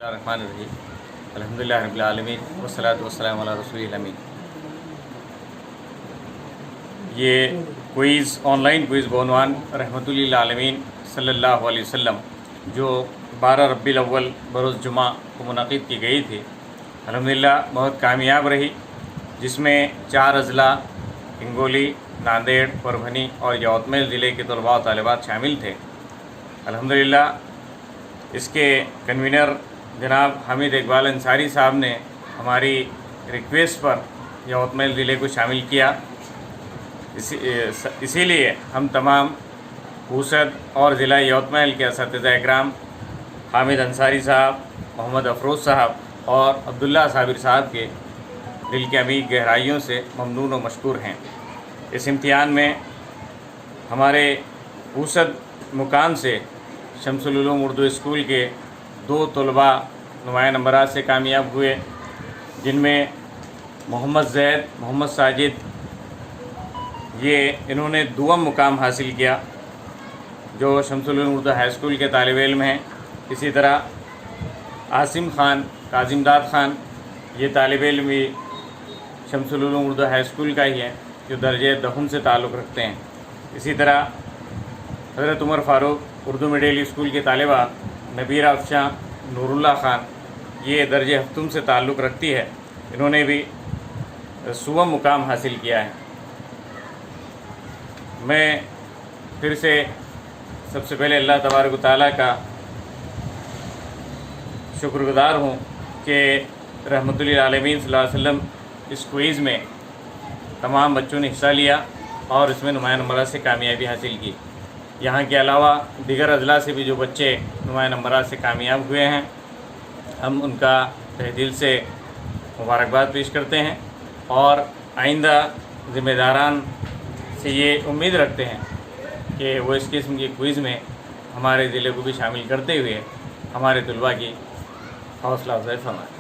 الرحمن الرحیم الحمدللہ رب العالمین والصلاۃ والسلام علی رسول الامین۔ یہ کوئز آن لائن کوئز بعنوان رحمۃ للعالمین صلی اللہ علیہ وسلم جو 12 ربیع الاول بروز جمعہ کو منعقد کی گئی تھی، الحمدللہ بہت کامیاب رہی، جس میں 4 اضلاع ہنگولی، ناندیڑ، پربھنی اور یوتمل ضلع کے طلباء و طالبات شامل تھے۔ الحمدللہ اس کے کنوینر جناب حمید اقبال انصاری صاحب نے ہماری ریکویسٹ پر یوتمل ضلع کو شامل کیا۔ اسی لیے ہم تمام اوسط اور ضلع یوتمل کے اساتذہ اکرام حامد انصاری صاحب، محمد افروز صاحب اور عبداللہ صابر صاحب کے دل کی عمیق گہرائیوں سے ممنون و مشکور ہیں۔ اس امتحان میں ہمارے اوسط مقام سے شمس العلوم اردو اسکول کے 2 طلباء نمایاں نمبرات سے کامیاب ہوئے، جن میں محمد زید، محمد ساجد، انہوں نے 2م مقام حاصل کیا، جو شمس العلوم اردو ہائی اسکول کے طالب علم ہیں۔ اسی طرح عاصم خان، کاظم داد خان، یہ طالب علم بھی شمس العلوم اردو ہائی اسکول کا ہی ہے، جو درجہ 10 سے تعلق رکھتے ہیں۔ اسی طرح حضرت عمر فاروق اردو میڈل اسکول کے طالبہ نبیرہ افشاں نور اللہ خان، یہ درجہ 7 سے تعلق رکھتی ہے، انہوں نے بھی 100 مقام حاصل کیا ہے۔ میں پھر سے سب سے پہلے اللہ تبارک و تعالیٰ کا شکر گزار ہوں کہ رحمۃ للعالمین صلی اللہ علیہ وسلم اس کوئز میں تمام بچوں نے حصہ لیا اور اس میں نمایاں نمبرات سے کامیابی حاصل کی۔ یہاں کے علاوہ دیگر اضلاع سے بھی جو بچے نمایاں نمبرات سے کامیاب ہوئے ہیں، ہم ان کا تہ دل سے مبارکباد پیش کرتے ہیں اور آئندہ ذمہ داران سے یہ امید رکھتے ہیں کہ وہ اس قسم کی کوئز میں ہمارے ضلع کو بھی شامل کرتے ہوئے ہمارے طلباء کی حوصلہ افزائی فرمائیں۔